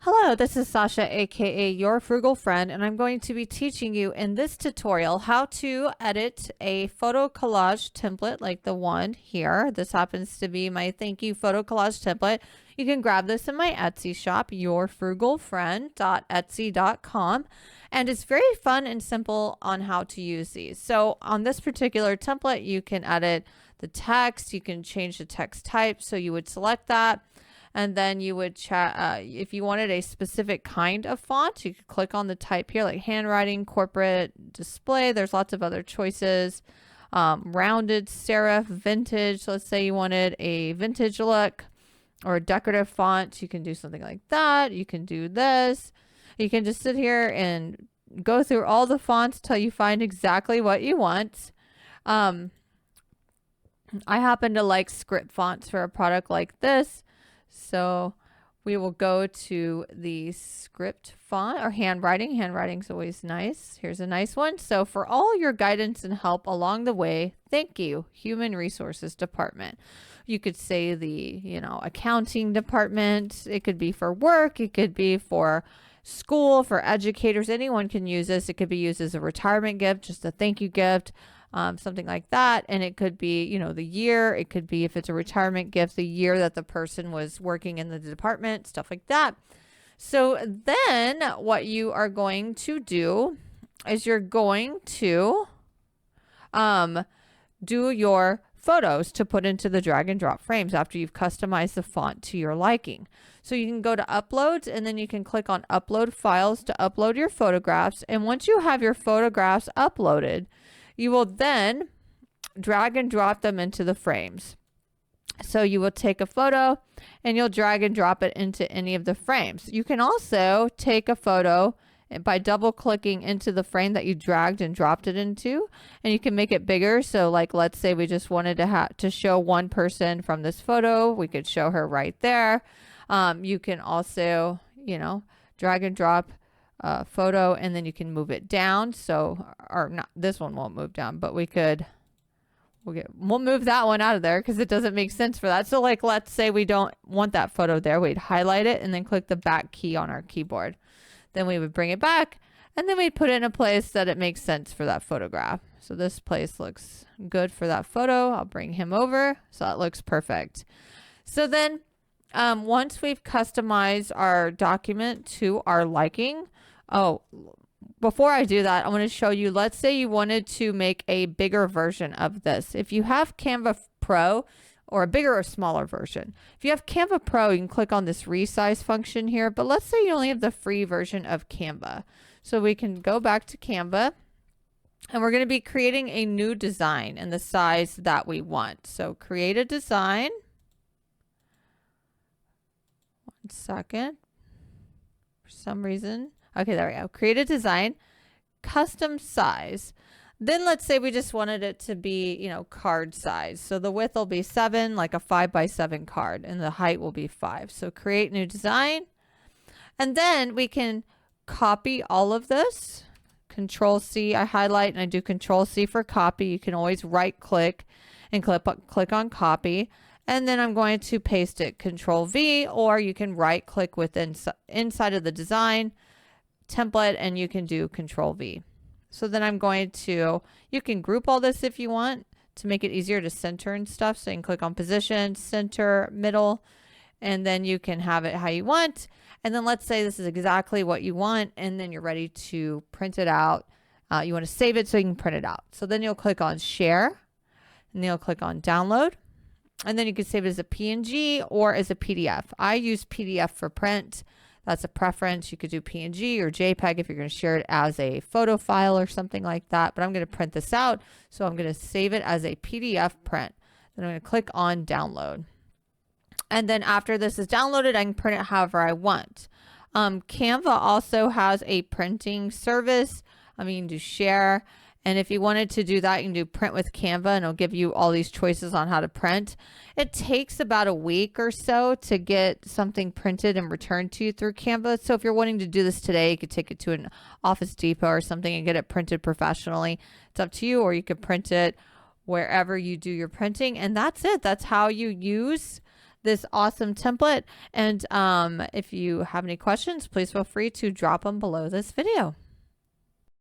Hello, this is Sasha, aka Your Frugal Friend, and I'm going to be teaching you in this tutorial how to edit a photo collage template like the one here. This happens to be my thank you photo collage template. You can grab this in my Etsy shop, yourfrugalfriend.etsy.com, and it's very fun and simple on how to use these. So on this particular template, you can edit the text, you can change the text type, so you would select that. And then you would chat, if you wanted a specific kind of font, you could click on the type here, like handwriting, corporate, display. There's lots of other choices. Rounded, serif, vintage. So let's say you wanted a vintage look or a decorative font. You can do something like that. You can do this. You can just sit here and go through all the fonts till you find exactly what you want. I happen to like script fonts for a product like this. So we will go to the script font or handwriting. Handwriting's always nice. Here's a nice one. So for all your guidance and help along the way, thank you, Human Resources Department. You could say the, accounting department. It could be for work. It could be for school, for educators. Anyone can use this. It could be used as a retirement gift, just a thank you gift. Something like that. And it could be, the year. It could be, if it's a retirement gift, the year that the person was working in the department, stuff like that. So then what you are going to do is you're going to do your photos to put into the drag and drop frames after you've customized the font to your liking. So you can go to uploads and then you can click on upload files to upload your photographs. And once you have your photographs uploaded, you will then drag and drop them into the frames. So you will take a photo and you'll drag and drop it into any of the frames. You can also take a photo by double clicking into the frame that you dragged and dropped it into, and you can make it bigger. So like, let's say we just wanted to show one person from this photo. We could show her right there. You can also, drag and drop photo, and then you can move it down. So, or not, this one won't move down, but we'll move that one out of there because it doesn't make sense for that. So like, let's say we don't want that photo there. We'd highlight it and then click the back key on our keyboard. Then we would bring it back and then we'd put it in a place that it makes sense for that photograph. So this place looks good for that photo. I'll bring him over. So that looks perfect. So then once we've customized our document to our liking, before I do that, I want to show you, let's say you wanted to make a bigger version of this. If you have Canva Pro, or a bigger or smaller version. If you have Canva Pro, you can click on this resize function here, but let's say you only have the free version of Canva. So we can go back to Canva and we're going to be creating a new design in the size that we want. So create a design. One second. For some reason. Okay, there we go. Create a design, custom size. Then let's say we just wanted it to be, card size. So the width will be 7, like a 5x7 card, and the height will be 5. So create new design. And then we can copy all of this. Control C, I highlight and I do Control C for copy. You can always right click and click on copy. And then I'm going to paste it, Control V, or you can right click within inside of the design template and you can do Control V. So then I'm going to, you can group all this if you want to make it easier to center and stuff. So you can click on position, center, middle, and then you can have it how you want. And then let's say this is exactly what you want, and then you're ready to print it out. You want to save it so you can print it out. So then you'll click on share, and then you'll click on download. And then you can save it as a PNG or as a PDF. I use PDF for print. That's a preference. You could do PNG or JPEG if you're going to share it as a photo file or something like that. But I'm going to print this out. So I'm going to save it as a PDF print. Then I'm going to click on download. And then after this is downloaded, I can print it however I want. Canva also has a printing service. You can do share. And if you wanted to do that, you can do print with Canva and it'll give you all these choices on how to print. It takes about a week or so to get something printed and returned to you through Canva. So if you're wanting to do this today, you could take it to an Office Depot or something and get it printed professionally. It's up to you, or you could print it wherever you do your printing. And that's it. That's how you use this awesome template. And if you have any questions, please feel free to drop them below this video.